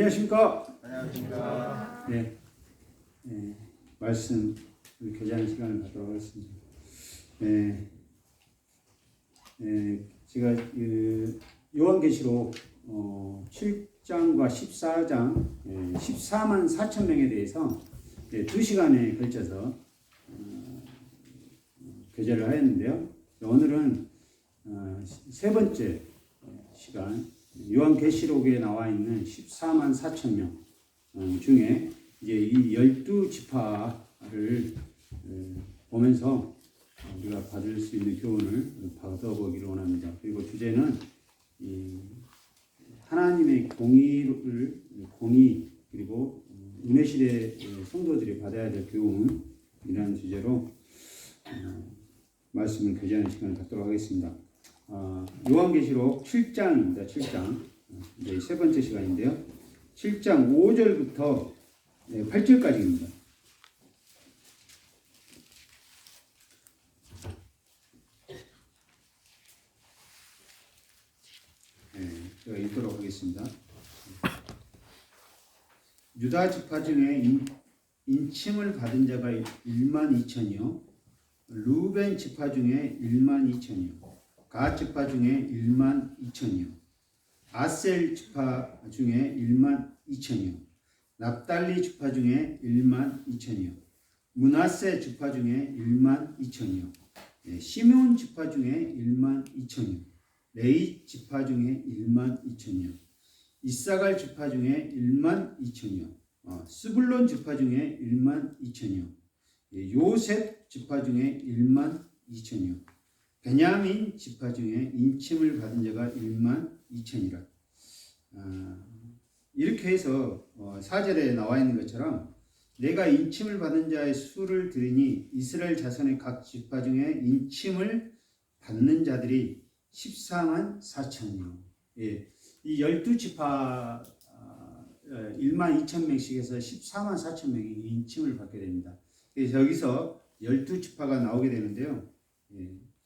안녕하십니까? 안녕하십니까. 네, 말씀 교제하는 시간을 갖도록 하겠습니다. 제가 요한계시록 7장과 14장 14만 4천 명에 대해서 2시간에 걸쳐서 교제를 하였는데요. 오늘은 세 번째 시간 요한계시록에 나와 있는 14만 4천 명 중에 이제 이 12지파를 보면서 우리가 받을 수 있는 교훈을 받아보기를 원합니다. 그리고 주제는 이 하나님의 공의 그리고 은혜 시대 성도들이 받아야 될 교훈이라는 주제로 말씀을 교제하는 시간을 갖도록 하겠습니다. 요한계시록 7장입니다. 7장. 이제 세 번째 시간인데요. 7장 5절부터 8절까지입니다. 제가 읽도록 하겠습니다. 유다 지파 중에 인침을 받은 자가 1만 2천이요. 루벤 지파 중에 1만 2천이요. 갓 지파 중에 1만 2천이요. 아셀 지파 중에 1만 2천이요. 납달리 지파 중에 1만 2천이요. 므낫세 지파 중에 1만 2천이요. 시므온 지파 중에 1만 2천이요. 레위 지파 중에 1만 2천이요. 이사갈 지파 중에 1만 2천이요. 스불론 지파 중에 1만 2천이요. 요셉 지파 중에 1만 2천이요. 베냐민 지파 중에 인침을 받은 자가 1만 2천이라. 이렇게 해서 4절에 나와 있는 것처럼 내가 인침을 받은 자의 수를 들으니 이스라엘 자손의 각 지파 중에 인침을 받는 자들이 14만 4천이요. 이 12지파 1만 2천 명씩 해서 14만 4천 명이 인침을 받게 됩니다. 그래서 여기서 12지파가 나오게 되는데요.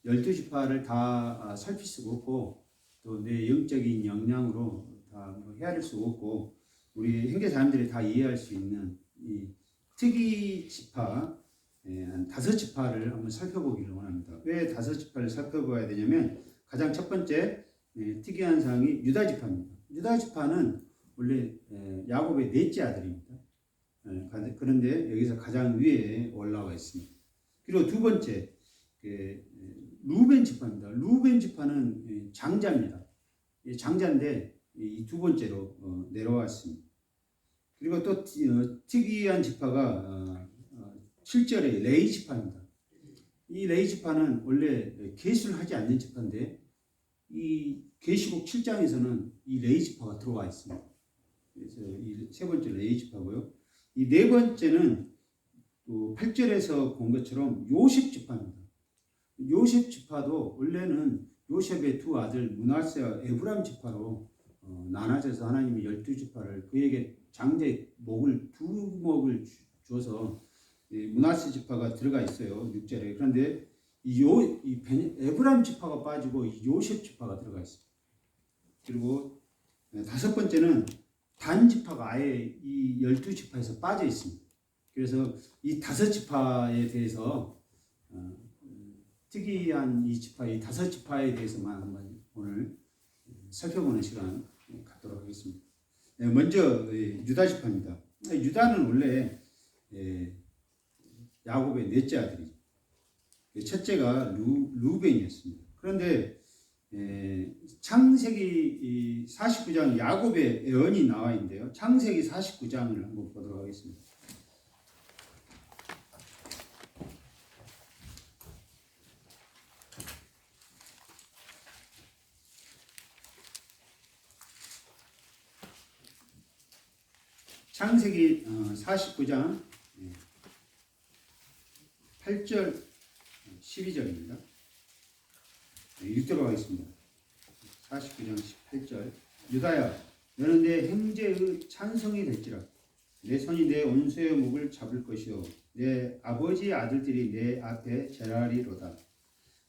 12지파를 다 살필 수가 없고 또 내 영적인 역량으로 다 헤아릴 수가 없고 우리 형제자매들이 다 이해할 수 있는 이 특이 지파 한 5지파를 한번 살펴보기를 원합니다. 왜 5지파를 살펴봐야 되냐면 가장 첫 번째 특이한 사항이 유다지파입니다. 유다지파는 원래 야곱의 넷째 아들입니다. 그런데 여기서 가장 위에 올라와 있습니다. 그리고 두 번째 루벤 지파입니다. 루벤 지파는 장자입니다. 장자인데 이 두 번째로 내려왔습니다. 그리고 또 특이한 지파가 7절에 레위 지파입니다. 이 레위 지파는 원래 계수를 하지 않는 지파인데 이 계시록 7장에서는 이 레위 지파가 들어와 있습니다. 그래서 이 세 번째 레위 지파고요. 이 네 번째는 또 8절에서 본 것처럼 요셉 지파입니다. 요셉 지파도 원래는 요셉의 두 아들 므낫세와 에브람 지파로 나눠져서 하나님이 12지파를 그에게 장자의 두 목을 줘서 므낫세 지파가 들어가 있어요. 6절에. 그런데 에브람 지파가 빠지고 이 요셉 지파가 들어가 있습니다. 그리고 다섯 번째는 단 지파가 아예 이 12지파에서 빠져 있습니다. 그래서 이 5지파에 대해서 특이한 이 지파, 이 5지파에 대해서만 한번 오늘 살펴보는 시간 갖도록 하겠습니다. 먼저 유다 지파입니다. 유다는 원래 야곱의 넷째 아들이죠. 첫째가 루벤이었습니다. 그런데 창세기 49장 야곱의 애언이 나와 있는데요. 창세기 49장을 한번 보도록 하겠습니다. 창세기 49장 8절 12절입니다. 읽도록 하겠습니다. 49장 18절 유다야 너는 내 형제의 찬송이 될지라 내 손이 내 원수의 목을 잡을 것이요 내 아버지의 아들들이 내 앞에 절하리로다.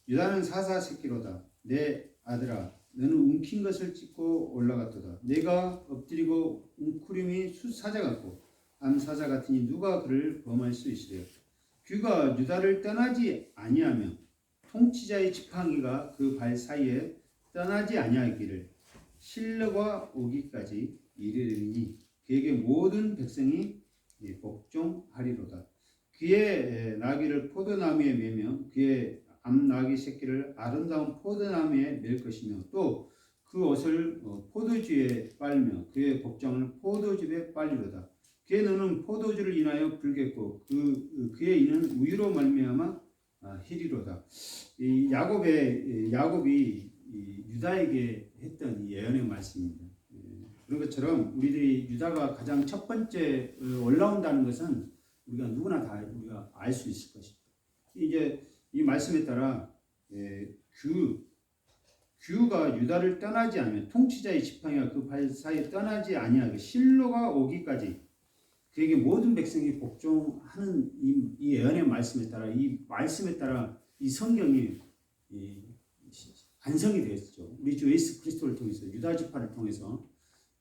유다는 사사 새끼로다. 내 아들아 너는 움킨 것을 찢고 올라갔도다. 내가 엎드리고 웅크림이 수사자 같고 암사자 같으니 누가 그를 범할 수 있으랴. 귀가 유다를 떠나지 아니하며 통치자의 지팡이가 그 발 사이에 떠나지 아니하기를 실로가 오기까지 이르리니 그에게 모든 백성이 복종하리로다. 그의 나귀를 포도나무에 매며 그의 암나귀 새끼를 아름다운 포도나무에 맬 것이며 또 그 옷을 포도주에 빨며 그의 복장을 포도즙에 빨리로다. 그의 눈은 포도주를 인하여 붉겠고 그의 이는 우유로 말미암아 희리로다. 이 야곱이 유다에게 했던 예언의 말씀입니다. 그런 것처럼 우리들이 유다가 가장 첫 번째 올라온다는 것은 우리가 누구나 다 우리가 알 수 있을 것입니다. 이제 이 말씀에 따라 규가 유다를 떠나지 않으면 통치자의 지팡이가 그 발 사이에 떠나지 아니하게 실로가 오기까지 그에게 모든 백성이 복종하는 이 예언의 말씀에 따라 이 성경이 완성이 되었죠. 우리 주 예수 그리스도를 통해서 유다 지파를 통해서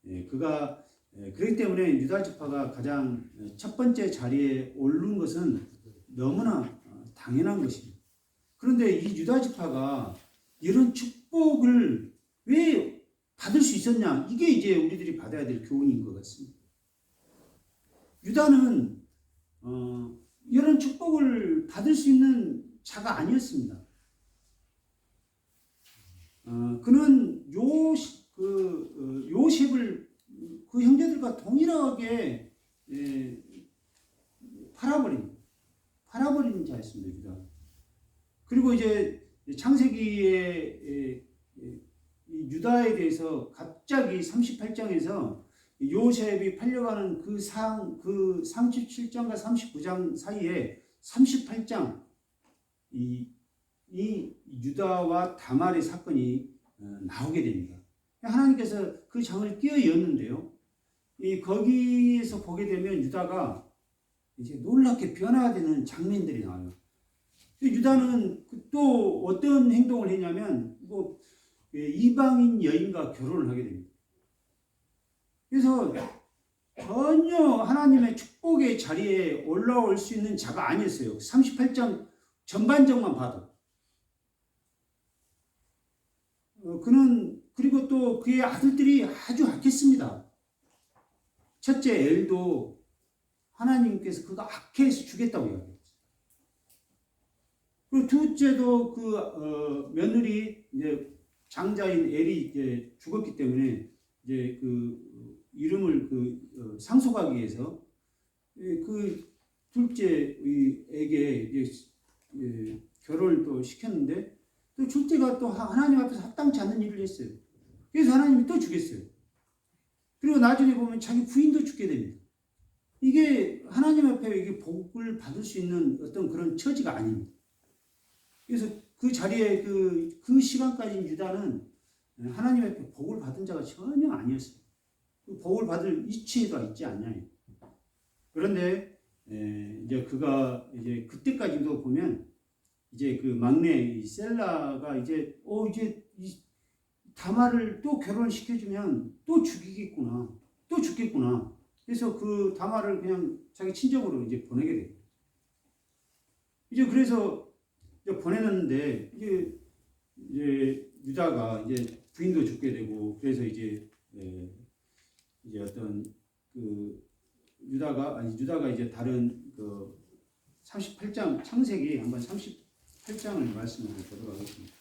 그렇기 때문에 유다 지파가 가장 첫 번째 자리에 오른 것은 너무나 당연한 것입니다. 그런데 이 유다 지파가 이런 축복을 왜 받을 수 있었냐? 이게 이제 우리들이 받아야 될 교훈인 것 같습니다. 유다는 이런 축복을 받을 수 있는 자가 아니었습니다. 그는 요셉을 그 형제들과 동일하게 팔아버린 자였습니다. 유다. 그리고 이제 창세기에 유다에 대해서 갑자기 38장에서 요셉이 팔려가는 그 37장과 39장 사이에 38장 이 유다와 다말의 사건이 나오게 됩니다. 하나님께서 그 장을 끼어 였는데요. 거기에서 보게 되면 유다가 이제 놀랍게 변화되는 장면들이 나와요. 유다는 또 어떤 행동을 했냐면 이방인 여인과 결혼을 하게 됩니다. 그래서 전혀 하나님의 축복의 자리에 올라올 수 있는 자가 아니었어요. 38장 전반적만 봐도. 그리고 또 그의 아들들이 아주 악했습니다. 첫째 엘도 하나님께서 그가 악해서 죽였다고 이야기했어요. 그리고 둘째도 며느리 이제 장자인 엘이 이제 죽었기 때문에 이제 이름을 상속하기 위해서 둘째에게 이제 결혼을 또 시켰는데 또 둘째가 또 하나님 앞에서 합당치 않는 일을 했어요. 그래서 하나님이 또 죽였어요. 그리고 나중에 보면 자기 부인도 죽게 됩니다. 이게 하나님 앞에 이게 복을 받을 수 있는 어떤 그런 처지가 아닙니다. 그래서 그 자리에 그 시간까지 유다는 하나님 앞에 복을 받은 자가 전혀 아니었어요. 복을 받을 이치에도 있지 않냐요. 그런데 이제 그가 이제 그때까지도 보면 이제 그 막내 셀라가 이제 이 다말을 또 결혼시켜주면 또 죽이겠구나, 또 죽겠구나. 그래서 그 다말을 그냥 자기 친정으로 이제 보내게 돼요. 이제 그래서 이제 보내는데 이제 유다가 이제 부인도 죽게 되고 그래서 이제 어떤 유다가 이제 다른 38장 창세기 한번 38장을 말씀을 보도록 하겠습니다.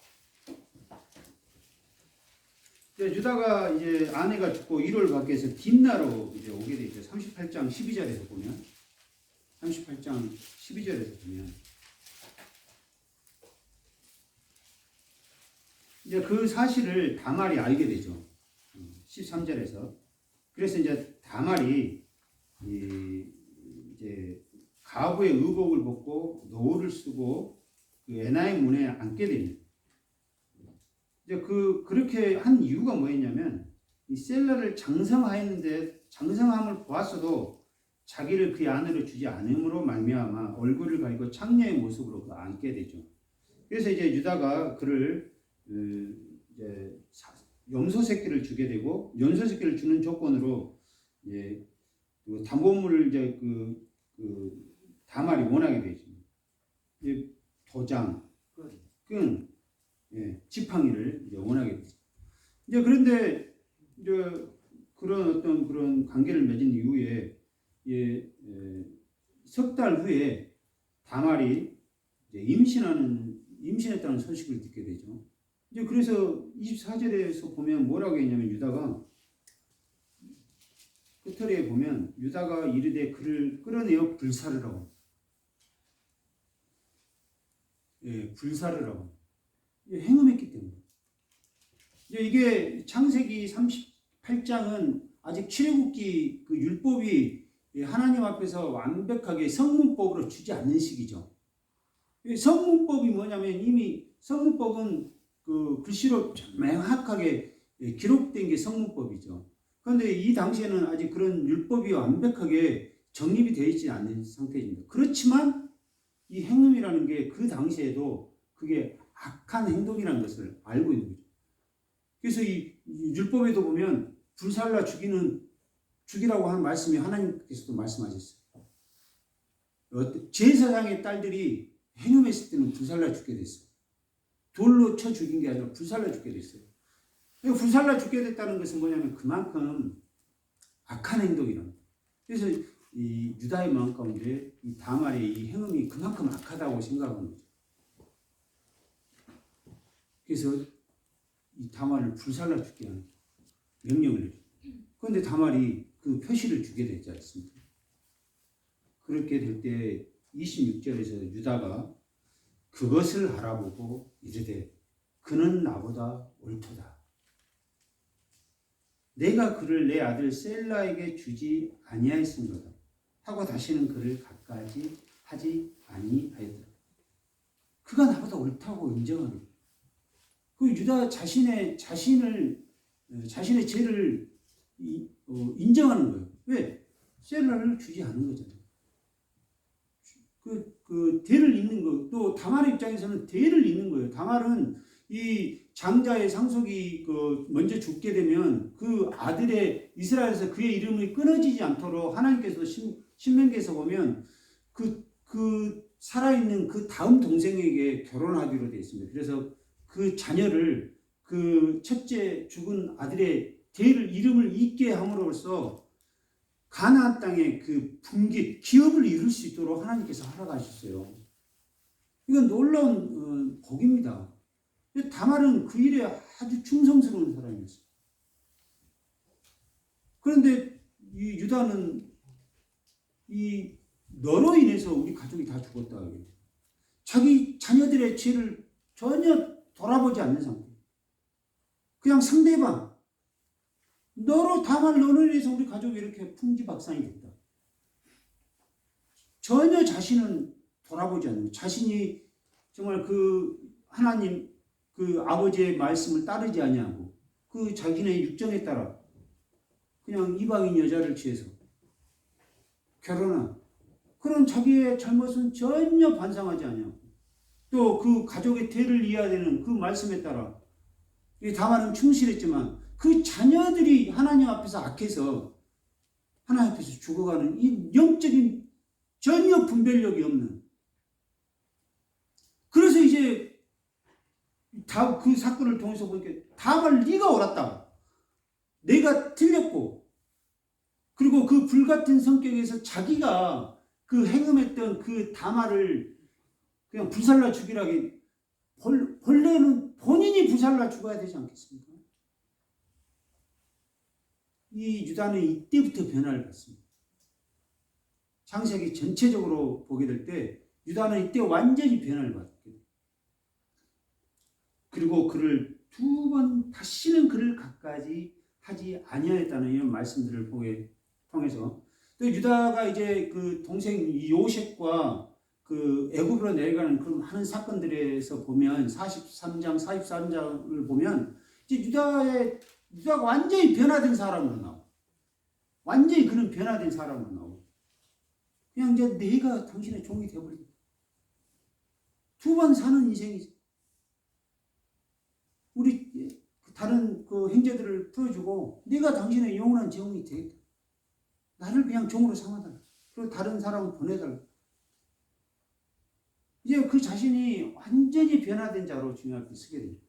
유다가 이제 아내가 죽고 위로를 받기 위해서 딥나로 이제 오게 되죠. 38장 12절에서 보면 38장 12절에서 보면 이제 그 사실을 다말이 알게 되죠. 13절에서. 그래서 이제 다말이 이제 가부의 의복을 벗고 노를 쓰고 에나의 문에 앉게 됩니다. 이제 그렇게 한 이유가 뭐였냐면 이 셀라를 장성하였는데 장성함을 보았어도 자기를 그 안으로 주지 않음으로 말미암아 얼굴을 가리고 창녀의 모습으로 앉게 되죠. 그래서 이제 유다가 그를 이제 염소 새끼를 주게 되고 염소 새끼를 주는 조건으로 이제 그 담보물을 이제 그 다말이 원하게 되죠. 이제 도장, 끈, 지팡이를 이제 원하게 되죠. 이제 그런데 이제 그런 어떤 그런 관계를 맺은 이후에 석 달 후에 다말이 이제 임신했다는 소식을 듣게 되죠. 이제 그래서 24절에서 보면 뭐라고 했냐면 유다가 끝털에 보면 유다가 이르되 그를 끌어내어 불사르라고. 불사르라고. 행음했기 때문에. 이게 창세기 38장은 아직 출애굽기 그 율법이 하나님 앞에서 완벽하게 성문법으로 주지 않는 시기죠. 성문법이 뭐냐면 이미 성문법은 그 글씨로 명확하게 기록된 게 성문법이죠. 그런데 이 당시에는 아직 그런 율법이 완벽하게 정립이 되어 있지 않는 상태입니다. 그렇지만 이 행음이라는 게 그 당시에도 그게 악한 행동이라는 것을 알고 있는 거죠. 그래서 이 율법에도 보면 불살라 죽이라고 하는 말씀이 하나님께서도 말씀하셨어요. 제사장의 딸들이 행음했을 때는 불살라 죽게 됐어요. 돌로 쳐 죽인 게 아니라 불살라 죽게 됐어요. 불살라 죽게 됐다는 것은 뭐냐면 그만큼 악한 행동이라는 거예요. 그래서 이 유다의 마음 가운데 이 다말의 이 행음이 그만큼 악하다고 생각하는 거죠. 그래서 이 다말을 불살라 죽게 하는 명령을 내죠. 그런데 다말이 그 표시를 주게 되지 않습니까? 그렇게 될 때 26절에서 유다가 그것을 알아보고 이르되 그는 나보다 옳도다. 내가 그를 내 아들 셀라에게 주지 아니하였음로다 하고 다시는 그를 갖가지 하지 아니하였더라. 그가 나보다 옳다고 인정하는 거예요. 그 유다 자신의 죄를 인정하는 거예요. 왜? 셀라를 주지 않은 거잖아요. 그 대를 잇는 거, 또 다말의 입장에서는 대를 잇는 거예요. 다말은 이 장자의 상속이 먼저 죽게 되면 그 아들의 이스라엘에서 그의 이름이 끊어지지 않도록 하나님께서 신명기에서 보면 그 살아있는 그 다음 동생에게 결혼하기로 되어 있습니다. 그래서 그 자녀를 그 첫째 죽은 아들의 이름을 잇게 함으로써 가나안 땅의 그 분깃, 기업을 이룰 수 있도록 하나님께서 허락하셨어요. 이건 놀라운 복입니다. 다말은 그 일에 아주 충성스러운 사람이었어요. 그런데 이 유다는 너로 인해서 우리 가족이 다 죽었다. 자기 자녀들의 죄를 전혀 돌아보지 않는 상태. 그냥 상대방. 너로 인해서 우리 가족이 이렇게 풍지박산이 됐다. 전혀 자신은 돌아보지 않는, 자신이 정말 하나님 아버지의 말씀을 따르지 아니하고 그 자기네 육정에 따라 그냥 이방인 여자를 취해서 결혼한 그런 자기의 잘못은 전혀 반성하지 아니하고 또 그 가족의 대를 이어야 되는 그 말씀에 따라 다말은 충실했지만 그 자녀들이 하나님 앞에서 악해서 하나님 앞에서 죽어가는 이 영적인 전혀 분별력이 없는, 그래서 이제 그 사건을 통해서 보니까 다말 네가 옳았다. 내가 틀렸고, 그리고 그 불같은 성격에서 자기가 그 행음했던 그 다말을 그냥 불살라 죽이라기, 본래는 본인이 불살라 죽어야 되지 않겠습니까? 이 유다는 이때부터 변화를 받습니다. 창세기 전체적으로 보게 될 때 유다는 이때 완전히 변화를 받게 돼요. 그리고 그를 2번 다시는 그를 갖가지 하지 아니하였다는 이런 말씀들을 보게 통해서, 또 유다가 이제 그 동생 요셉과 그 애굽으로 내려가는 그런 많은 사건들에서 보면 43장, 44장을 보면 이제 유다가 완전히 변화된 사람으로 나와. 완전히 그는 변화된 사람으로 나와. 그냥 이제 내가 당신의 종이 되어버린다. 2번 사는 인생이지. 우리 형제들을 풀어주고 네가 당신의 영원한 제공이 되겠다. 나를 그냥 종으로 삼아달라. 그리고 다른 사람을 보내달라. 이제 그 자신이 완전히 변화된 자로 주님 앞에 서게 됩니다.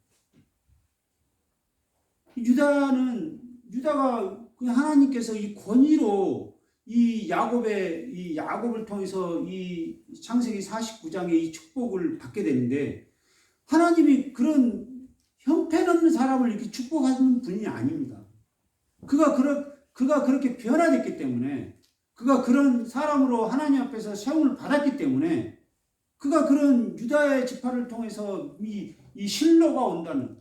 유다가 그냥 하나님께서 이 권위로 이 야곱을 통해서 이 창세기 49장의 이 축복을 받게 되는데 하나님이 그런 형편없는 사람을 이렇게 축복하는 분이 아닙니다. 그가 그렇게 변화됐기 때문에 그가 그런 사람으로 하나님 앞에서 세움을 받았기 때문에 그가 그런 유다의 지파를 통해서 이 실로가 오는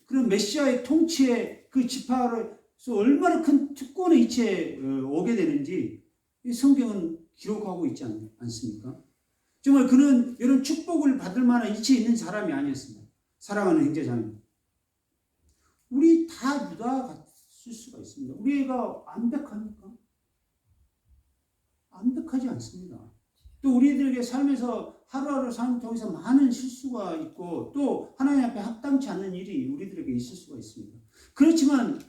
그런 메시아의 통치에 그 지파로서 얼마나 큰 특권의 이치에 오게 되는지 성경은 기록하고 있지 않습니까? 정말 그는 이런 축복을 받을 만한 이치에 있는 사람이 아니었습니다. 사랑하는 형제자매, 우리 다 유다 같을 수가 있습니다. 우리가 완벽합니까? 완벽하지 않습니다. 또 우리들에게 삶에서 하루하루 삶을 통해서 많은 실수가 있고 또 하나님 앞에 합당치 않는 일이 우리들에게 있을 수가 있습니다. 그렇지만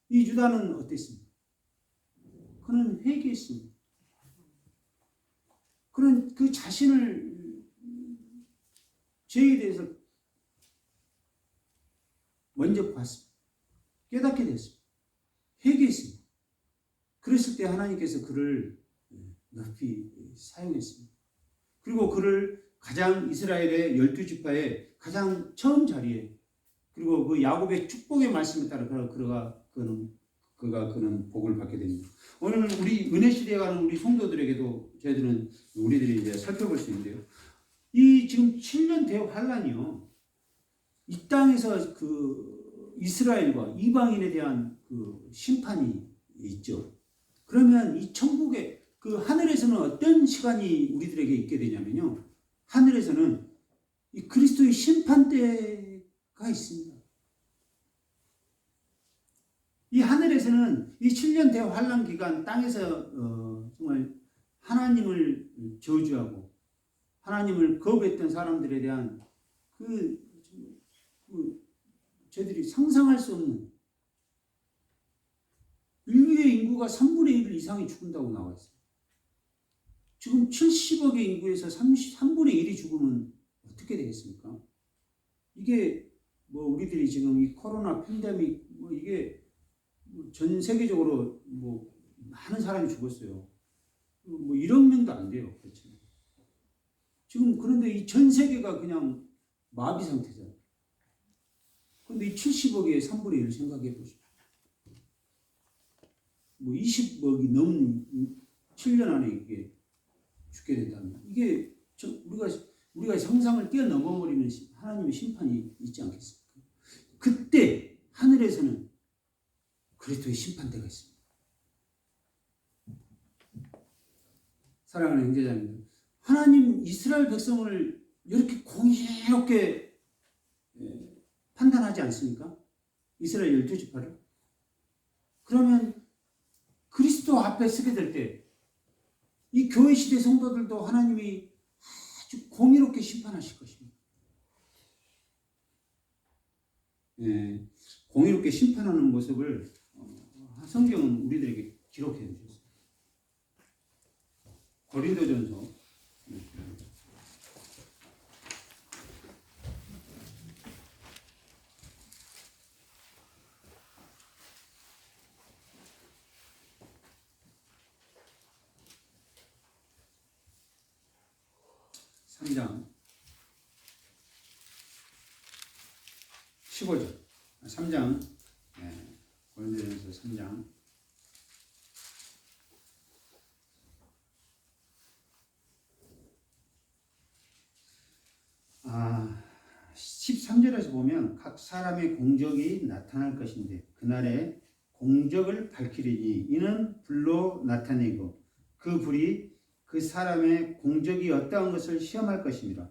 이 유다는 어땠습니까? 그는 회개했습니다. 그는 그 자신을 죄에 대해서 먼저 봤습니다. 깨닫게 됐습니다. 회개했습니다. 그랬을 때 하나님께서 그를 높이 사용했습니다. 그리고 그를 가장 이스라엘의 12지파의 가장 처음 자리에 그리고 그 야곱의 축복의 말씀에 따라 그는 복을 받게 됩니다. 오늘 우리 은혜 시대에 가는 우리 성도들에게도 우리들이 이제 살펴볼 수 있는데요. 이 지금 7년 대환란이요. 이 땅에서 그 이스라엘과 이방인에 대한 그 심판이 있죠. 그러면 이 천국의 그 하늘에서는 어떤 시간이 우리들에게 있게 되냐면요. 하늘에서는 이 그리스도의 심판대가 있습니다. 이 하늘에서는 이 7년 대환란 기간 땅에서 정말 하나님을 저주하고 하나님을 거부했던 사람들에 대한 저희들이 상상할 수 없는 인류의 인구가 3분의 1 이상이 죽는다고 나와 있어요. 지금 70억의 인구에서 3분의 1이 죽으면 어떻게 되겠습니까? 이게 뭐 우리들이 지금 이 코로나 팬데믹 이게 전 세계적으로 많은 사람이 죽었어요. 1억 명도 안 돼요. 그렇죠. 지금 그런데 이 전 세계가 그냥 마비 상태잖아요. 그런데 이 70억의 3분의 1을 생각해 보십시오. 20억이 넘는 7년 안에 이게 죽게 된다면 이게 우리가 상상을 뛰어넘어 버리는 하나님의 심판이 있지 않겠습니까? 그때 하늘에서는 그리스도의 심판대가 있습니다. 사랑하는 형제자매들, 하나님 이스라엘 백성을 이렇게 공의롭게 판단하지 않습니까? 이스라엘 12지파를. 그러면 그리스도 앞에 서게 될 때 이 교회 시대 성도들도 하나님이 아주 공의롭게 심판하실 것입니다. 공의롭게 심판하는 모습을 성경은 우리들에게 기록해 주셨습니다. 고린도전서 3장 15절 3장 고린도전서 3장 13절에서 보면 각 사람의 공적이 나타날 것인데 그날에 공적을 밝히리니 이는 불로 나타내고 그 불이 그 사람의 공적이 어떠한 것을 시험할 것입니다.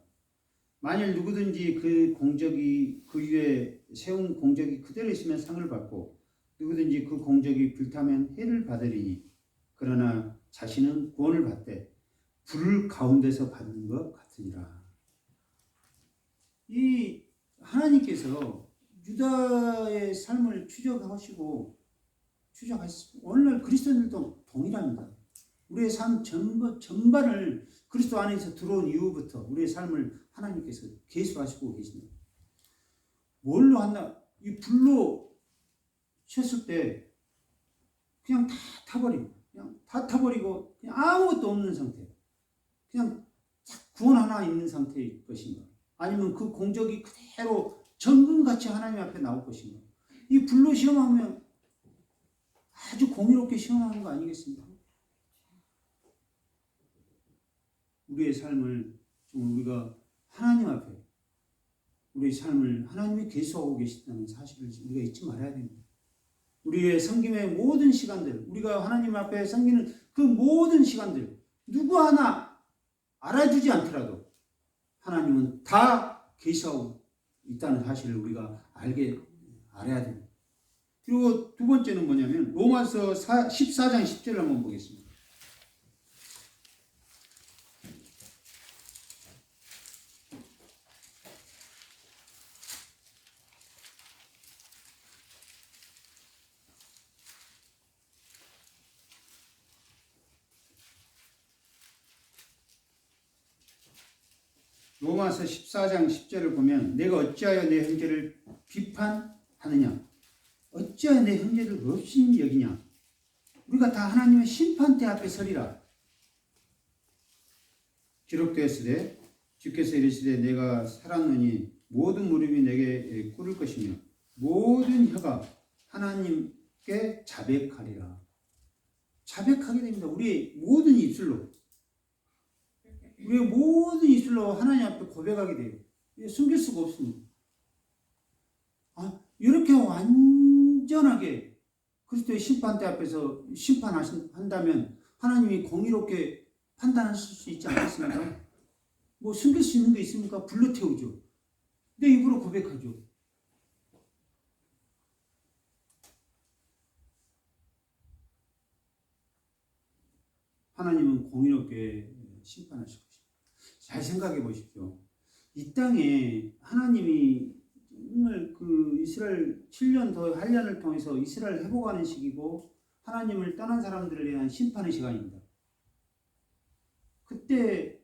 만일 누구든지 그 공적이 그 위에 세운 공적이 그대로 있으면 상을 받고 누구든지 그 공적이 불타면 해를 받으리니 그러나 자신은 구원을 받되 불 가운데서 받는 것 같으니라. 이 하나님께서 유다의 삶을 추적하시고 오늘날 그리스도인들도 동일합니다. 우리의 삶 전반을 그리스도 안에서 들어온 이후부터 우리의 삶을 하나님께서 계수하시고 계십니다. 뭘로 한다? 이 불로 쳤을 때 그냥 다 타버리고 그냥 아무것도 없는 상태, 그냥 구원 하나 있는 상태일 것인가? 아니면 그 공적이 그대로 정금같이 하나님 앞에 나올 것인가? 이 불로 시험하면 아주 공의롭게 시험하는 거 아니겠습니까? 우리의 삶을 좀 우리가 하나님 앞에 우리의 삶을 하나님이 계수하고 계시다는 사실을 우리가 잊지 말아야 됩니다. 우리의 섬김의 모든 시간들, 우리가 하나님 앞에 섬기는 그 모든 시간들, 누구 하나 알아주지 않더라도 하나님은 다 계시하고 있다는 사실을 우리가 알아야 됩니다. 그리고 두 번째는 뭐냐면 로마서 14장 10절을 한번 보겠습니다. 로마서 14장 10절을 보면 내가 어찌하여 내 형제를 비판하느냐? 어찌하여 내 형제를 없인 여기냐? 우리가 다 하나님의 심판대 앞에 서리라. 기록되었으되 주께서 이르시되 내가 살았노니 모든 무릎이 내게 꿇을 것이며 모든 혀가 하나님께 자백하리라. 자백하게 됩니다. 우리의 모든 입술로 하나님 앞에 고백하게 돼요. 숨길 수가 없습니다. 이렇게 완전하게 그리스도의 심판대 앞에서 심판한다면 하나님이 공의롭게 판단하실 수 있지 않겠습니까? 뭐 숨길 수 있는 게 있습니까? 불러 태우죠. 내 입으로 고백하죠. 하나님은 공의롭게 심판하실 것입니다. 잘 생각해 보십시오. 이 땅에 하나님이 정말 그 이스라엘 7년 더 8년을 통해서 이스라엘 회복하는 시기고 하나님을 떠난 사람들에 대한 심판의 시간입니다. 그때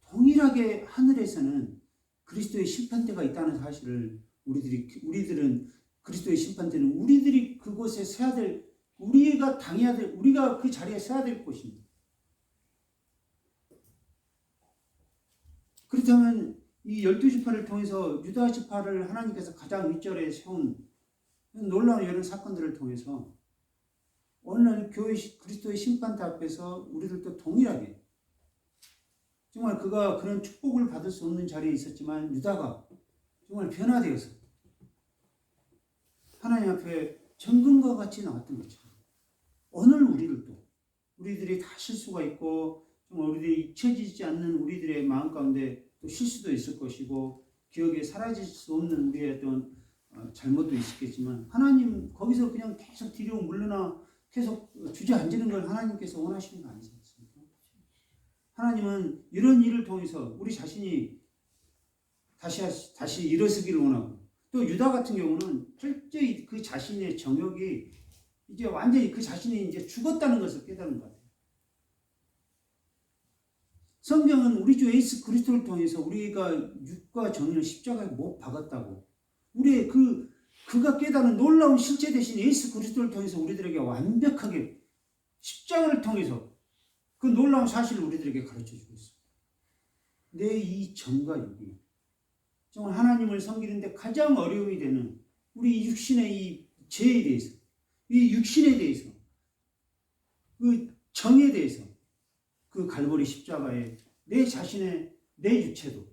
동일하게 하늘에서는 그리스도의 심판대가 있다는 사실을 우리들은 그리스도의 심판대는 우리들이 그곳에 서야 될, 우리가 당해야 될, 우리가 그 자리에 서야 될 곳입니다. 그렇다면 이 12지파를 통해서 유다 지파를 하나님께서 가장 윗절에 세운 놀라운 이런 사건들을 통해서 오늘날 교회 그리스도의 심판대 앞에서 우리들도 동일하게 정말 그가 그런 축복을 받을 수 없는 자리에 있었지만 유다가 정말 변화되어서 하나님 앞에 정금과 같이 나왔던 것처럼 오늘 우리들이 다 실수가 있고 정말 우리들이 잊혀지지 않는 우리들의 마음 가운데 또 실수도 있을 것이고 기억에 사라질 수 없는 우리의 어떤 잘못도 있겠지만 하나님 거기서 그냥 계속 뒤로 물러나 계속 주저앉는 걸 하나님께서 원하시는 거 아니지 않습니까? 하나님은 이런 일을 통해서 우리 자신이 다시 일어서기를 원하고 또 유다 같은 경우는 철저히 그 자신의 정욕이 이제 완전히 그 자신이 이제 죽었다는 것을 깨달은 것 같아요. 성경은 우리 주 예수 그리스도를 통해서 우리가 육과 정의를 십자가에 못 박았다고 우리의 그가 깨달은 놀라운 실체 대신 예수 그리스도를 통해서 우리들에게 완벽하게 십자가를 통해서 그 놀라운 사실을 우리들에게 가르쳐주고 있습니다. 내 이 정과 육이 정말 하나님을 섬기는데 가장 어려움이 되는 우리 육신의 이 죄에 대해서 이 육신에 대해서 그 정에 대해서 그 갈보리 십자가에 내 자신의 내 유체도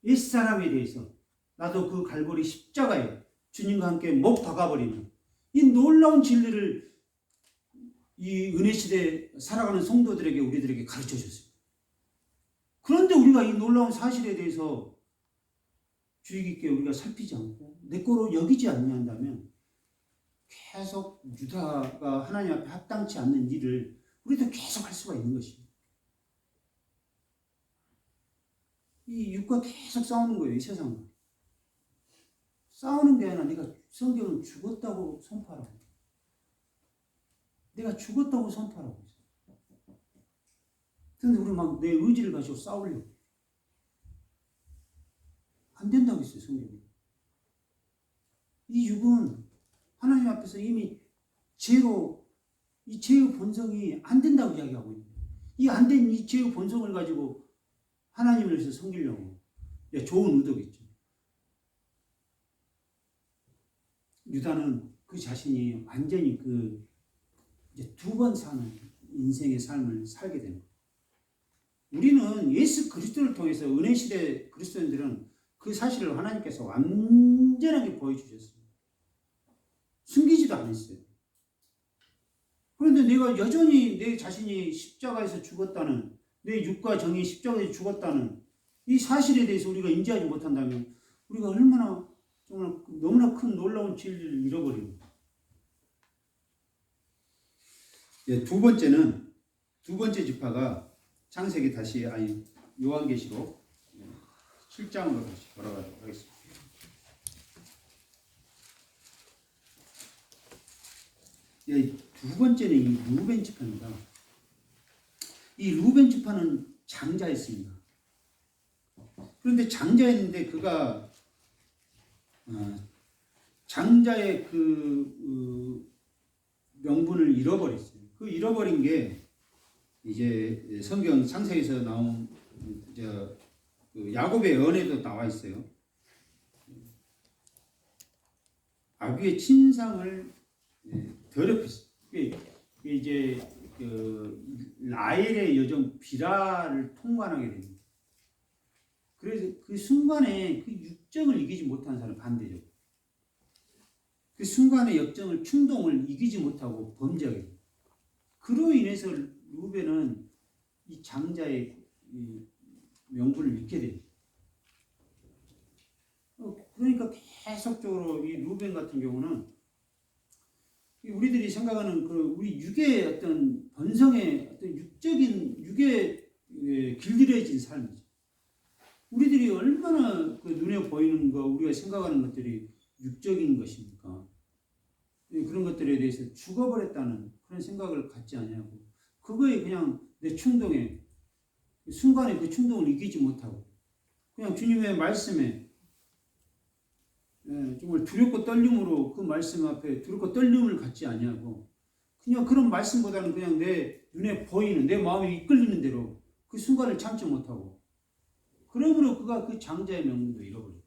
옛사람에 대해서 나도 그 갈보리 십자가에 주님과 함께 못 박아버리는 이 놀라운 진리를 이 은혜시대에 살아가는 성도들에게 우리들에게 가르쳐 줬습니다. 그런데 우리가 이 놀라운 사실에 대해서 주의 깊게 우리가 살피지 않고 내 거로 여기지 않는다면 계속 유다가 하나님 앞에 합당치 않는 일을 우리도 계속 할 수가 있는 것입니다. 이 육과 계속 싸우는 거예요. 이 세상은. 싸우는 게 아니라 내가 성경은 죽었다고 선포하라고. 내가 죽었다고 선포하라고 했어. 근데 우리 막 내 의지를 가지고 싸우려고. 안 된다고 했어요, 성경이. 이 육은 하나님 앞에서 이미 이 죄의 본성이 안 된다고 이야기하고 있는 거예요. 이 안 된 이 죄의 본성을 가지고 하나님을 위해서 섬기려고. 좋은 의도겠죠. 유다는 그 자신이 완전히 이제 두 번 사는 인생의 삶을 살게 되는 거예요. 우리는 예수 그리스도를 통해서 은혜 시대 그리스도인들은 그 사실을 하나님께서 완전하게 보여주셨어요. 숨기지도 않았어요. 그런데 내가 여전히 내 자신이 십자가에서 죽었다는, 내 육과 정이 십자가에서 죽었다는 이 사실에 대해서 우리가 인지하지 못한다면 우리가 얼마나 정말 너무나 큰 놀라운 진리를 잃어버리는 거예요. 두 번째 지파가 창세기 요한계시록 7장으로 다시 돌아가도록 하겠습니다. 두 번째는 이 루벤 지파입니다. 이 루벤 지파는 장자였습니다. 그런데 장자였는데 그가 장자의 명분을 잃어버렸어요. 그 잃어버린 게 이제 성경 창세기에서 나온 야곱의 언에도 나와 있어요. 아비의 친상을 더럽혔어요. 이제 라헬의 여종 비라를 통관하게 됩니다. 그래서 그 순간에 그 육정을 이기지 못한 사람 반대죠. 그 순간의 역정을 충동을 이기지 못하고 범죄하게 됩니다. 그로 인해서 루벤은 이 장자의 명분을 잃게 됩니다. 그러니까 계속적으로 이 루벤 같은 경우는 우리들이 생각하는 우리 육의 어떤 본성의 어떤 육적인 육에 길들여진 삶이죠. 우리들이 얼마나 눈에 보이는 거, 우리가 생각하는 것들이 육적인 것입니까? 그런 것들에 대해서 죽어버렸다는 그런 생각을 갖지 않냐고. 그거에 그냥 내 충동에, 순간에 그 충동을 이기지 못하고, 그냥 주님의 말씀에 정말 두렵고 떨림으로 그 말씀 앞에 두렵고 떨림을 갖지 않냐고. 그냥 그런 말씀보다는 그냥 내 눈에 보이는, 내 마음이 이끌리는 대로 그 순간을 참지 못하고, 그러므로 그가 그 장자의 명분도 잃어버려요.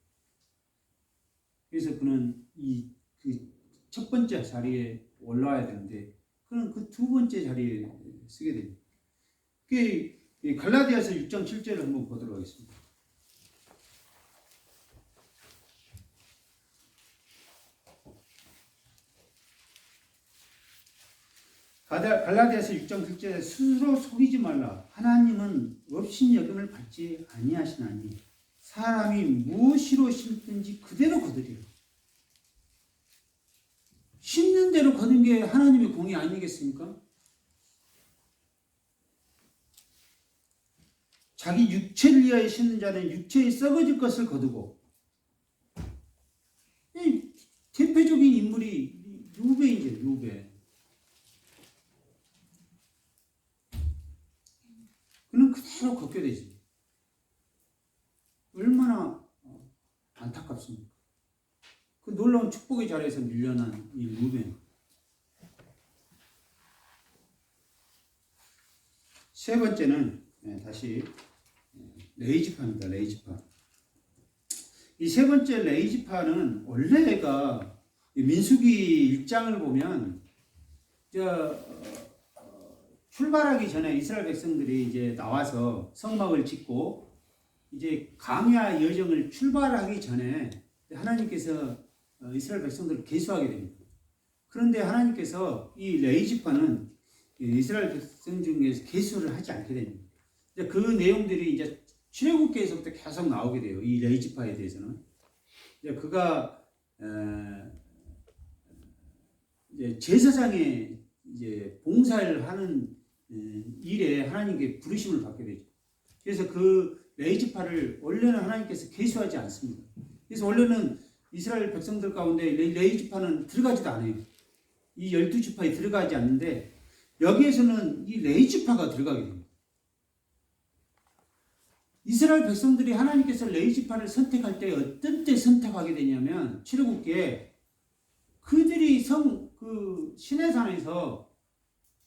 그래서 그는 그 첫 번째 자리에 올라와야 되는데, 그는 그 두 번째 자리에 쓰게 됩니다. 갈라디아서 6장 7절을 한번 보도록 하겠습니다. 갈라디아서 6장 7절에 스스로 속이지 말라. 하나님은 업신여김을 받지 아니하시나니 사람이 무엇으로 심든지 그대로 거두리라. 심는 대로 거둔 게 하나님의 공이 아니겠습니까? 자기 육체를 위하여 심는 자는 육체에 썩어질 것을 거두고, 대표적인 인물이 루벤이죠. 루벤. 그는 그대로 걷게 되지. 얼마나 안타깝습니까? 그 놀라운 축복의 자리에서 밀려난 이 루벤. 세 번째는 다시 레이지파입니다. 레이지파. 이 세 번째 레이지파는 원래가 민수기 1장을 보면 출발하기 전에 이스라엘 백성들이 이제 나와서 성막을 짓고 이제 광야 여정을 출발하기 전에 하나님께서 이스라엘 백성들을 계수하게 됩니다. 그런데 하나님께서 이 레이지파는 이스라엘 백성 중에서 계수를 하지 않게 됩니다. 그 내용들이 이제 출애굽기에서부터 계속 나오게 돼요. 이 레이지파에 대해서는. 그가 이제 제사장의 이제 봉사를 하는 일에 하나님께 부르심을 받게 되죠. 그래서 그 레이지파를 원래는 하나님께서 계수하지 않습니다. 그래서 원래는 이스라엘 백성들 가운데 레위 지파는 들어가지도 않아요. 이 12지파에 들어가지 않는데 여기에서는 이 레위 지파가 들어가게 됩니다. 이스라엘 백성들이 하나님께서 레위 지파를 선택할 때 어떤 때 선택하게 되냐면 출애굽기에 그들이 그 시내산에서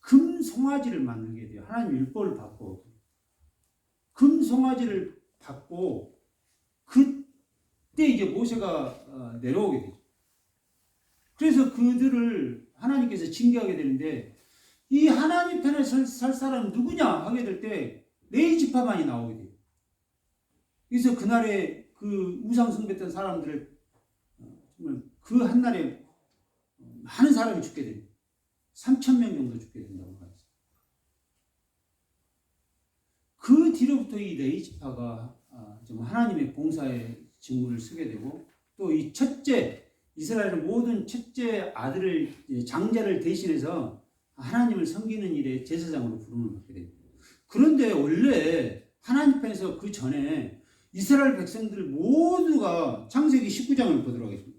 금 송아지를 만들게 돼요. 하나님 율법을 받고 금 송아지를 받고 그때 이제 모세가 내려오게 되죠. 그래서 그들을 하나님께서 징계하게 되는데 이 하나님 편에 설 사람은 누구냐 하게 될 때 레위 지파만이 나오게 돼요. 그래서 그날에 그 우상 숭배했던 사람들을 정말 그 한날에 많은 사람이 죽게 됩니다. 3,000명 정도 죽게 된다고 하죠. 그 뒤로부터 이 레위 지파가 좀 하나님의 봉사의 직무를 쓰게 되고 또 이 첫째 이스라엘의 모든 첫째 아들을 장자를 대신해서 하나님을 섬기는 일에 제사장으로 부름을 받게 됩니다. 그런데 원래 하나님 편에서 그 전에 이스라엘 백성들 모두가 창세기 19장을 보도록 하겠습니다.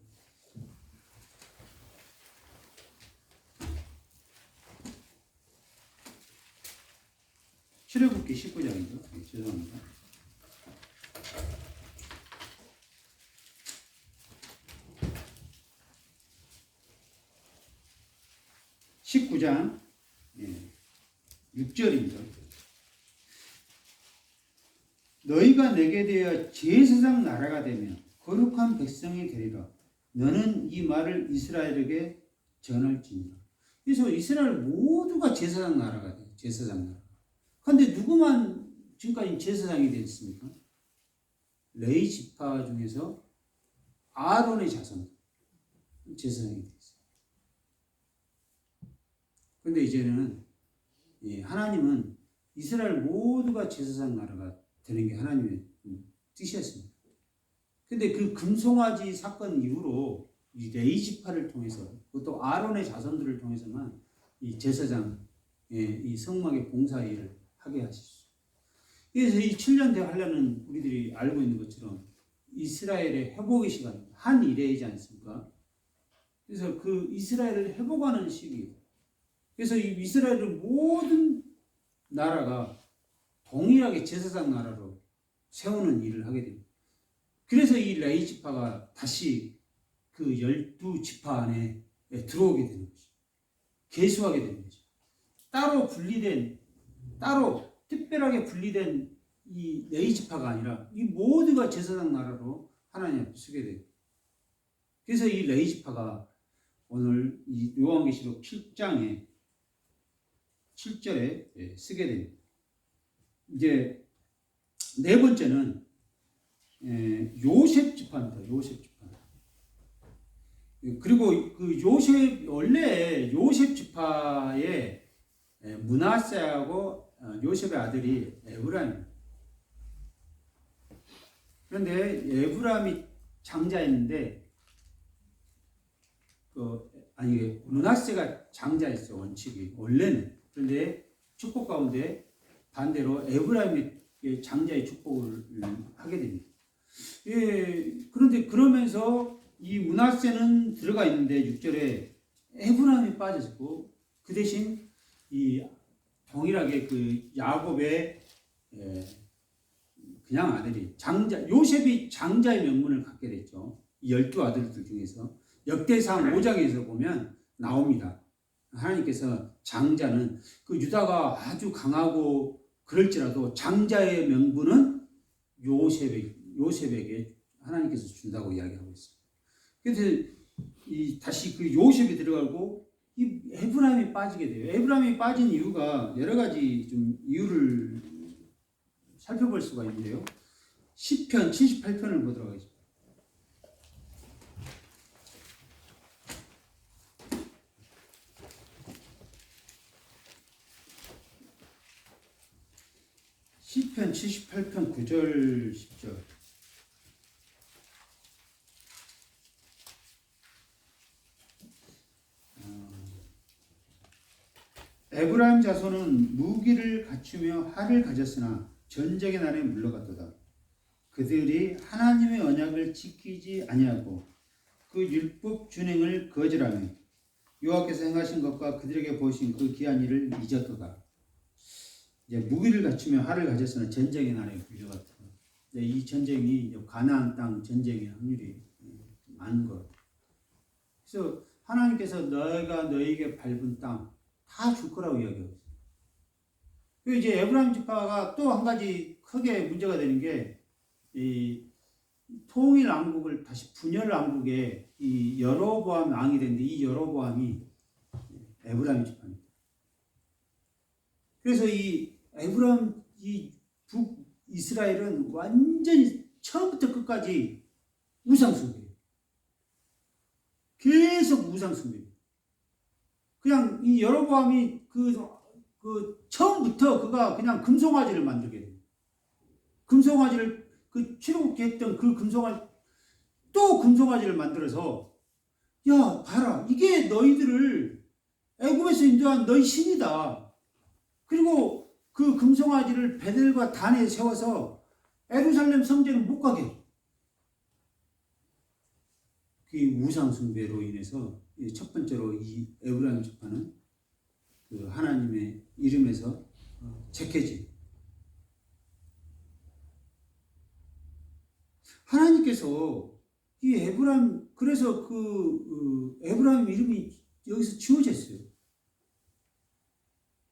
출애굽기 19장이죠. 죄송합니다. 19장 6절입니다. 너희가 내게 대하여 제사장 나라가 되며 거룩한 백성이 되리라. 너는 이 말을 이스라엘에게 전할지니라. 그래서 이스라엘 모두가 제사장 나라가 돼요. 제사장 나라. 그런데 누구만 지금까지 제사장이 됐습니까? 레위 지파 중에서 아론의 자손 제사장이 됐어요. 그런데 이제는 하나님은 이스라엘 모두가 제사장 나라가 되는 게 하나님의 뜻이었습니다. 그런데 그 금송아지 사건 이후로 이 레위 지파를 통해서 그것도 아론의 자손들을 통해서만 이 제사장 이 성막의 봉사 일을 하게 하셨어요. 그래서 이 7년 대환란은 우리들이 알고 있는 것처럼 이스라엘의 회복의 시간, 한 이래이지 않습니까? 그래서 그 이스라엘을 회복하는 시기예요. 그래서 이 이스라엘의 모든 나라가 동일하게 제사장 나라로 세우는 일을 하게 됩니다. 그래서 이 레위 지파가 다시 그 12지파 안에 들어오게 되는 거죠. 계수하게 되는 거죠. 따로 특별하게 분리된 이 레위 지파가 아니라 이 모두가 제사장 나라로 하나님 앞에 서게 돼요. 그래서 이 레위 지파가 오늘 이 요한계시록 7장에 7절에 쓰게 됩니다. 이제 네 번째는 요셉 지파입니다. 요셉 지파. 그리고 그 원래 요셉 지파의 므낫세하고 요셉의 아들이 에브라임입니다. 그런데 에브라임이 장자였는데 므낫세가 장자였어요. 원칙이 원래는. 그런데 축복 가운데 반대로 에브라임의 장자의 축복을 하게 됩니다. 그런데 그러면서 이 므낫세는 들어가 있는데 6절에 에브라임이 빠졌고 그 대신 이 동일하게 그 야곱의 그냥 아들이 요셉이 장자의 명분을 갖게 됐죠. 이 12아들들 중에서 역대상 5장에서 보면 나옵니다. 하나님께서 장자는 그 유다가 아주 강하고 그럴지라도 장자의 명분은 요셉에게 하나님께서 준다고 이야기하고 있습니다. 그래서 다시 그 요셉이 들어가고 이 에브라임이 빠지게 돼요. 에브라임이 빠진 이유가 여러 가지 좀 이유를 살펴볼 수가 있는데요. 시편 78편을 보도록 하겠습니다. 시편 78편 9절 10절. 에브라임 자손은 무기를 갖추며 활을 가졌으나 전쟁의 날에 물러갔도다. 그들이 하나님의 언약을 지키지 아니하고 그 율법 준행을 거절하며 여호와께서 행하신 것과 그들에게 보이신 그 귀한 일을 잊었도다. 이제 무기를 갖추며 활을 가졌으나 전쟁의 날에 불려갔다. 이 전쟁이 가나안 땅 전쟁의 확률이 많은 것. 그래서 하나님께서 너희가 너희에게 밟은 땅 다 줄 거라고 이야기하고 있어요. 그리고 이제 에브라임 지파가 또 한 가지 크게 문제가 되는 게 이 통일 왕국을 다시 분열 왕국에 이 여로보암 왕이 됐는데 이 여로보암이 에브라임 지파입니다. 그래서 이 에브라임 이 북이스라엘은 완전히 처음부터 끝까지 우상숭배예요. 계속 우상숭배예요. 그냥 이 여로보암이 그 처음부터 그가 그냥 금송아지를 만들게 돼요. 금송아지를 그 출애굽했던 그 금송아지 또 금송아지를 만들어서 야 봐라 이게 너희들을 애굽에서 인도한 너희 신이다. 그리고 그 금송아지를 베델과 단에 세워서 예루살렘 성전을 못 가게 해. 그 우상 숭배로 인해서 첫 번째로 이 에브라임 지파는 그 하나님의 이름에서 제껴지. 하나님께서 이 에브라임 그래서 그 에브라임 이름이 여기서 지워졌어요.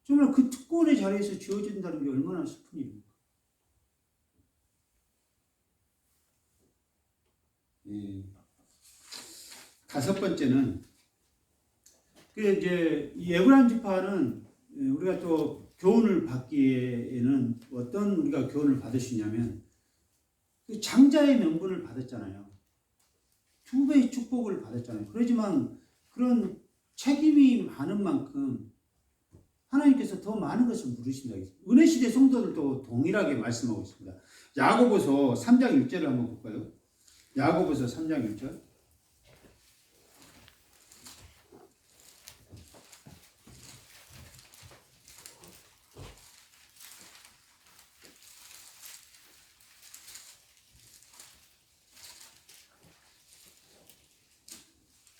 정말 그 특권의 자리에서 지워진다는 게 얼마나 슬픈 일입니까? 예. 다섯 번째는 그 이제 이 에브라임 지파는 우리가 또 교훈을 받기에는 어떤 우리가 교훈을 받을 수 있냐면 장자의 명분을 받았잖아요. 2배의 축복을 받았잖아요. 그렇지만 그런 책임이 많은 만큼 하나님께서 더 많은 것을 물으신다. 은혜시대 성도들도 동일하게 말씀하고 있습니다. 야고보서 3장 1절을 한번 볼까요? 야고보서 3장 1절.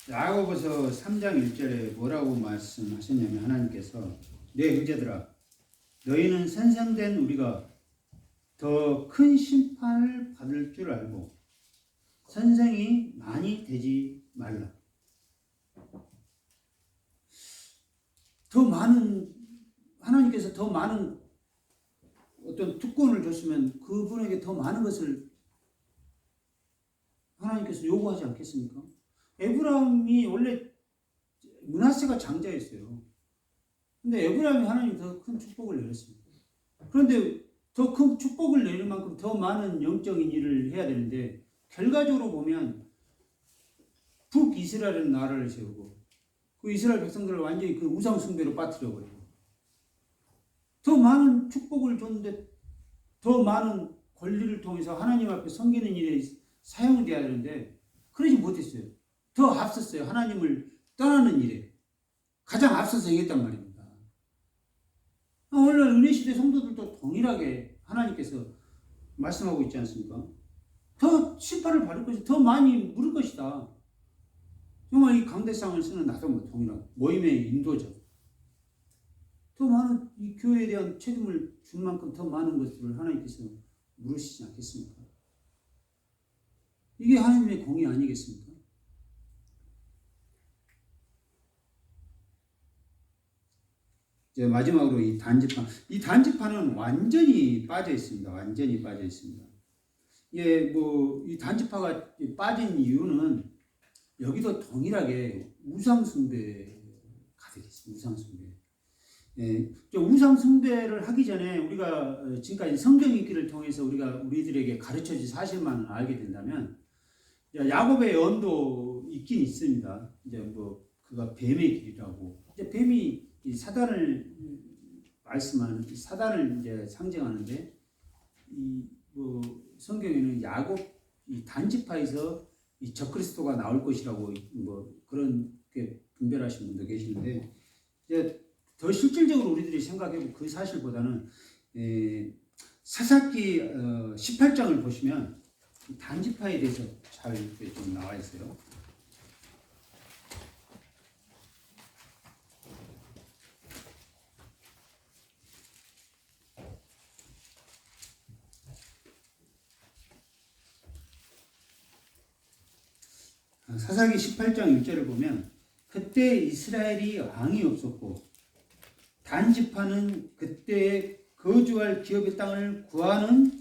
야고보서 3장 1절에 뭐라고 말씀하셨냐면 하나님께서 내 형제들아 너희는 선생된 우리가 더 큰 심판을 받을 줄 알고 선생이 많이 되지 말라. 더 많은 하나님께서 더 많은 어떤 특권을 줬으면 그분에게 더 많은 것을 하나님께서 요구하지 않겠습니까? 에브라임이 원래 므낫세가 장자였어요. 근데 에브라임이 하나님 더 큰 축복을 내렸습니다. 그런데 더 큰 축복을 내는 만큼 더 많은 영적인 일을 해야 되는데 결과적으로 보면 북이스라엘은 나라를 세우고 그 이스라엘 백성들을 완전히 그 우상 숭배로 빠뜨려 버리고 더 많은 축복을 줬는데 더 많은 권리를 통해서 하나님 앞에 섬기는 일에 사용돼야 되는데 그러지 못했어요. 더 앞섰어요. 하나님을 떠나는 일에 가장 앞서서 행했단 말입니다. 오늘 은혜시대 성도들도 동일하게 하나님께서 말씀하고 있지 않습니까? 더 심판을 받을 것이다. 더 많이 물을 것이다. 정말 이 강대상을 쓰는 나도 뭐 동일하고 모임의 인도죠. 더 많은 이 교회에 대한 책임을 줄 만큼 더 많은 것들을 하나님께서 물으시지 않겠습니까? 이게 하나님의 공의 아니겠습니까? 이제 마지막으로 이 단지파. 이 단지파는 완전히 빠져 있습니다. 완전히 빠져 있습니다. 예, 이 단지파가 빠진 이유는 여기도 동일하게 우상숭배가 되겠습니다. 우상숭배. 예, 우상숭배를 하기 전에 우리가 지금까지 성경 읽기를 통해서 우리들에게 가르쳐진 사실만 알게 된다면, 야곱의 언도 있긴 있습니다. 이제 그가 뱀의 길이라고. 이제 뱀이 이 사단을 사단을 이제 상징하는데, 성경에는 야곱 이 단지파에서 이 적그리스도가 나올 것이라고 그런 게 분별하신 분도 계시는데, 이제 더 실질적으로 우리들이 생각해보면 그 사실보다는 사사기 18장을 보시면 단지파에 대해서 잘 좀 나와 있어요. 사사기 18장 1절을 보면 그때 이스라엘이 왕이 없었고 단 지파는 그때 거주할 기업의 땅을 구하는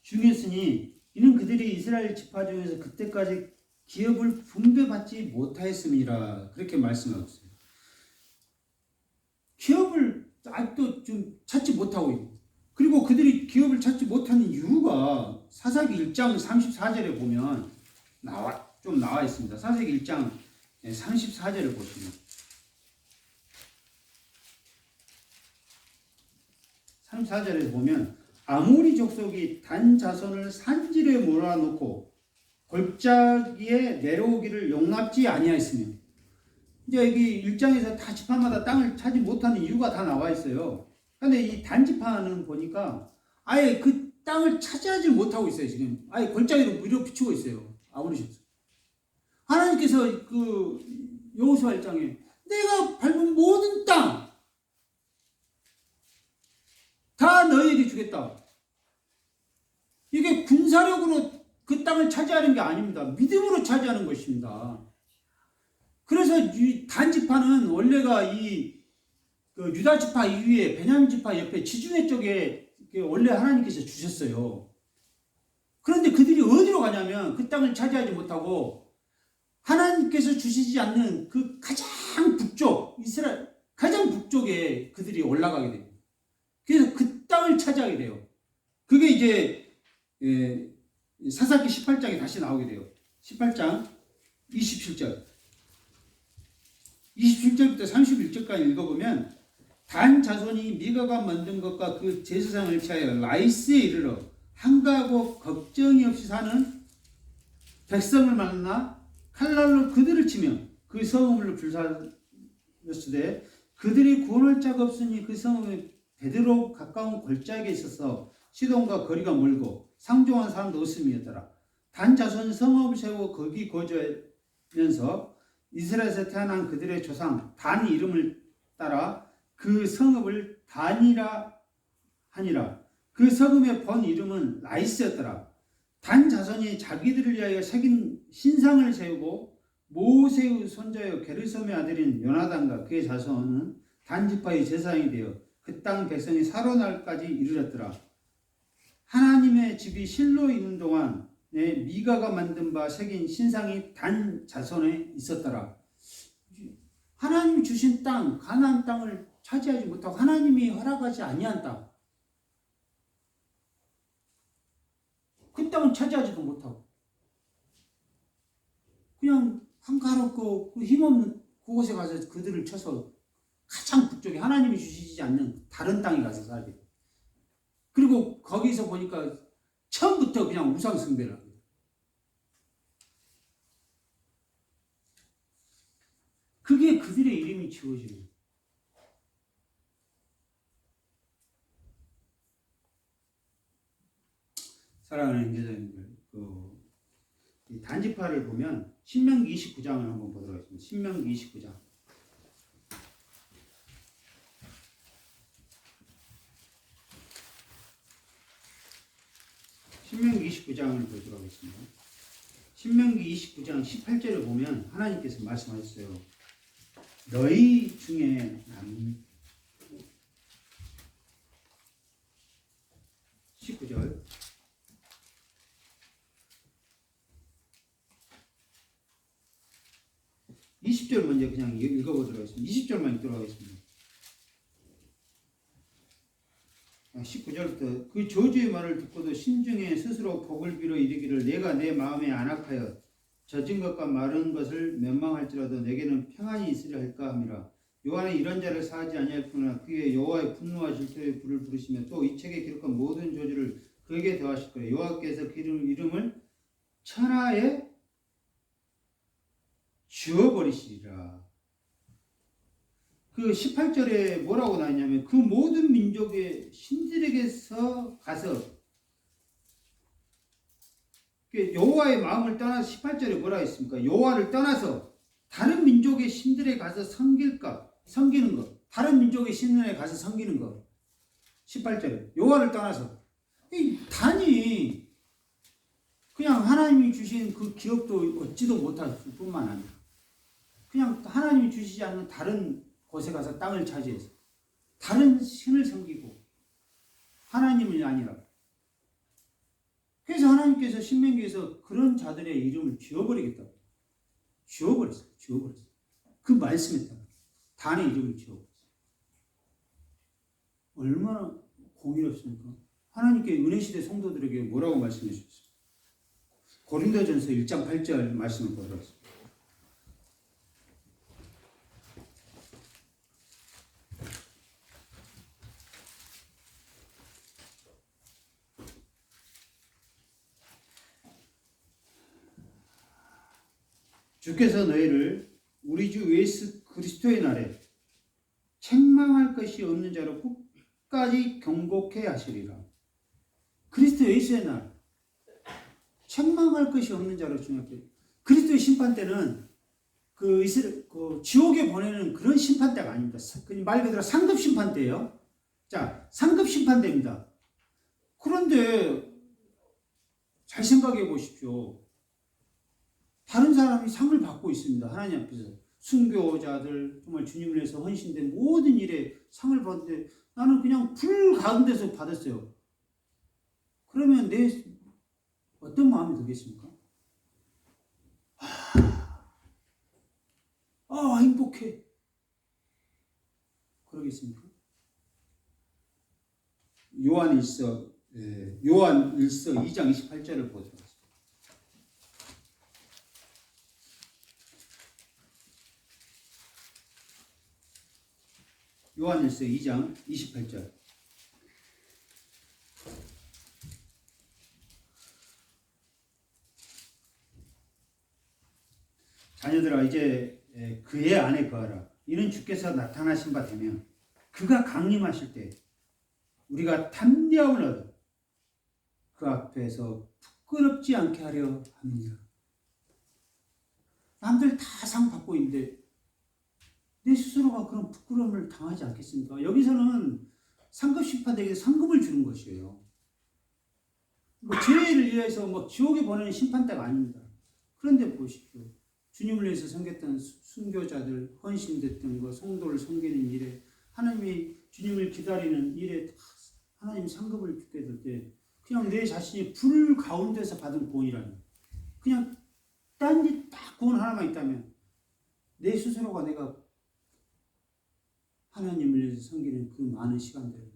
중이었으니 이는 그들이 이스라엘 지파 중에서 그때까지 기업을 분배받지 못하였음이라 그렇게 말씀하고 있어요. 기업을 아직도 좀 찾지 못하고 있고 그리고 그들이 기업을 찾지 못하는 이유가 사사기 1장 34절에 보면 나와 있습니다. 사사기 1장 34절을 보시면 34절에 보면 아모리 족속이 단 자손을 산지에 몰아놓고 골짜기에 내려오기를 용납지 아니하였으며 이제 여기 1장에서 다 지파마다 땅을 찾지 못하는 이유가 다 나와 있어요. 근데 이 단지파는 보니까 아예 그 땅을 차지하지 못하고 있어요. 지금 아예 골짜기로 밀어붙이고 있어요. 아모리 족속. 하나님께서 그 여호수아 1장에 내가 밟은 모든 땅 다 너희에게 주겠다. 이게 군사력으로 그 땅을 차지하는 게 아닙니다. 믿음으로 차지하는 것입니다. 그래서 이 단지파는 원래가 이 그 유다 지파 이후에 베냐민 지파 옆에 지중해 쪽에 원래 하나님께서 주셨어요. 그런데 그들이 어디로 가냐면 그 땅을 차지하지 못하고 하나님께서 주시지 않는 그 가장 북쪽 이스라엘 가장 북쪽에 그들이 올라가게 됩니다. 그래서 그 땅을 차지하게 돼요. 그게 이제 사사기 18장에 다시 나오게 돼요. 18장 27절 27절부터 31절까지 읽어보면 단 자손이 미가가 만든 것과 그 제사장을 취하여 라이스에 이르러 한가하고 걱정이 없이 사는 백성을 만나 칼날로 그들을 치며 그 성읍을 불살렸으되 그들이 구원할 자가 없으니 그 성읍이 베드로 가까운 골짜기에 있어서 시돈과 거리가 멀고 상종한 사람도 없음이었더라. 단 자손은 성읍을 세우고 거기 거주하면서 이스라엘에서 태어난 그들의 조상 단 이름을 따라 그 성읍을 단이라 하니라. 그 성읍의 본 이름은 라이스였더라. 단 자손이 자기들을 위하여 새긴 신상을 세우고 모세의 손자여 게르솜의 아들인 요나단과 그의 자손은 단 지파의 제사장이 되어 그 땅 백성이 살아날까지 이르렀더라. 하나님의 집이 실로에 있는 동안에 미가가 만든 바 새긴 신상이 단 자손에 있었더라. 하나님이 주신 땅, 가나안 땅을 차지하지 못하고 하나님이 허락하지 아니한 땅, 그 땅을 차지하지도 못하고 그냥 한가롭고 힘없는 그곳에 가서 그들을 쳐서 가장 북쪽에 하나님이 주시지 않는 다른 땅에 가서 살게 돼. 그리고 거기서 보니까 처음부터 그냥 우상 숭배를 합니다. 그게 그들의 이름이 지워지는. 사랑하는 형제자님들, 이 단지파를 보면 신명기 29장을 한번 보도록 하겠습니다. 신명기 29장. 신명기 29장을 보도록 하겠습니다. 신명기 29장 18절을 보면 하나님께서 말씀하셨어요. 너희 중에 19절 20절 먼저 그냥 읽어보도록 하겠습니다. 20절만 읽도록 하겠습니다. 19절부터 그 저주의 말을 듣고도 신중에 스스로 복을 빌어 이르기를 내가 내 마음에 안악하여 젖은 것과 마른 것을 멸망할지라도 내게는 평안이 있으려 할까 함이라. 요한은 이런 자를 사하지 아니하였구나. 그의 여호와의 분노와 질투의 불을 부르시며 또 이 책에 기록한 모든 저주를 그에게 더하실 거예요. 여호와께서 그 이름을 천하에 지워버리시리라. 그 18절에 뭐라고 나왔냐면 그 모든 민족의 신들에게서 가서 여호와의 마음을 떠나서 18절에 뭐라 했습니까? 여호와를 떠나서 다른 민족의 신들에 가서 섬기는 것. 다른 민족의 신들에 가서 섬기는 것. 18절에 여호와를 떠나서 이 단이 그냥 하나님이 주신 그 기업도 얻지도 못할 뿐만 아니라 그냥 하나님이 주시지 않는 다른 곳에 가서 땅을 차지해서 다른 신을 섬기고 하나님이 아니라, 그래서 하나님께서 신명기에서 그런 자들의 이름을 지워버리겠다고 지워버렸어요. 그 말씀에 따라 단의 이름을 지워버렸어요. 얼마나 공의롭습니까? 하나님께 은혜시대 성도들에게 뭐라고 말씀해 주셨어요? 고린도전서 1장 8절 말씀을 보도록 하겠습니다. 주께서 너희를 우리 주 예수 그리스도의 날에 책망할 것이 없는 자로 끝까지 경고케 하시리라. 그리스도 예수의 날 책망할 것이 없는 자로 중요하게, 그리스도의 심판 때는 그 지옥에 보내는 그런 심판 때가 아닙니다. 말 그대로 상급 심판 때예요. 자, 상급 심판 때입니다. 그런데 잘 생각해 보십시오. 다른 사람이 상을 받고 있습니다. 하나님 앞에서. 순교자들, 정말 주님을 위해서 헌신된 모든 일에 상을 받는데 나는 그냥 불 가운데서 받았어요. 그러면 내 어떤 마음이 들겠습니까? 행복해. 그러겠습니까? 요한일서 2장 28절을 보도록 하겠습니다. 요한일서 2장 28절. 자녀들아 이제 그의 안에 거하라. 이는 주께서 나타나신 바 되면 그가 강림하실 때 우리가 담대함을 얻어 그 앞에서 부끄럽지 않게 하려 합니다. 남들 다 상 받고 있는데 내 스스로가 그런 부끄러움을 당하지 않겠습니까? 여기서는 상급 심판대에게 상급을 주는 것이에요. 죄를 위해서 지옥에 보내는 심판대가 아닙니다. 그런데 보십시오. 주님을 위해서 섬겼던 순교자들, 헌신됐던 것, 성도를 섬기는 일에, 하나님이 주님을 기다리는 일에 하나님 상급을 주게 될 때 그냥 내 자신이 불 가운데서 받은 구원이라는, 그냥 딴짓 딱 구원 하나만 있다면 내 스스로가 내가 하나님을 위해서 섬기는 그 많은 시간들을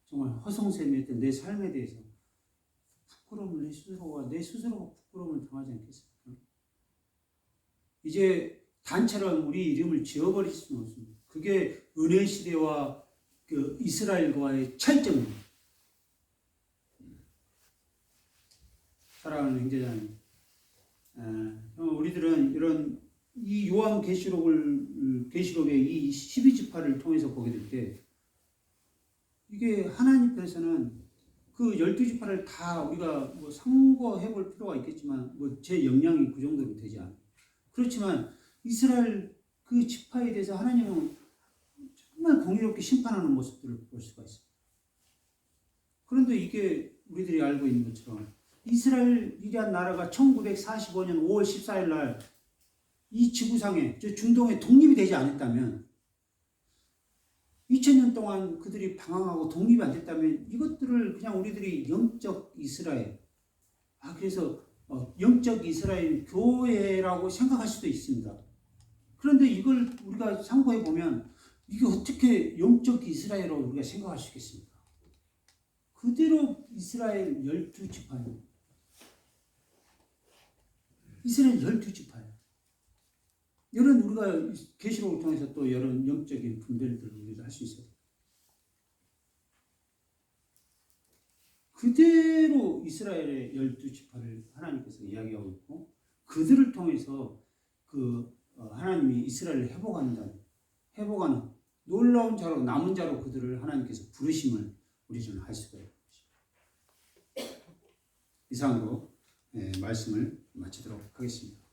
정말 허송세미했던 내 삶에 대해서 부끄러움을 내 스스로가 부끄러움을 당하지 않겠습니까? 이제 단체로 우리 이름을 지워버릴 수는 없습니다. 그게 은혜 시대와 그 이스라엘과의 차이점입니다. 사랑하는 형제자님, 우리들은 이런 이 요한 계시록의 이 12지파를 통해서 보게 될 때 이게 하나님께서는 그 12지파를 다 우리가 상고해 볼 필요가 있겠지만 제 역량이 그 정도로 되지 않아요. 그렇지만 이스라엘 그 지파에 대해서 하나님은 정말 공의롭게 심판하는 모습들을 볼 수가 있습니다. 그런데 이게 우리들이 알고 있는 것처럼 이스라엘이란 나라가 1945년 5월 14일 날 이 지구상에, 중동에 독립이 되지 않았다면, 2000년 동안 그들이 방황하고 독립이 안 됐다면 이것들을 그냥 우리들이 영적 이스라엘, 그래서 영적 이스라엘 교회라고 생각할 수도 있습니다. 그런데 이걸 우리가 상고해 보면 이게 어떻게 영적 이스라엘로 우리가 생각할 수 있겠습니까? 그대로 이스라엘 12지파입니다. 이스라엘 12지파예요. 이런 우리가 계시록을 통해서 또 이런 영적인 분별들을 우리가 할 수 있어요. 그대로 이스라엘의 12지파를 하나님께서 이야기하고 있고, 그들을 통해서 하나님이 이스라엘을 회복하는 놀라운 자로, 남은 자로 그들을 하나님께서 부르심을 우리는 할 수가 있는 것입니다. 이상으로 말씀을 마치도록 하겠습니다.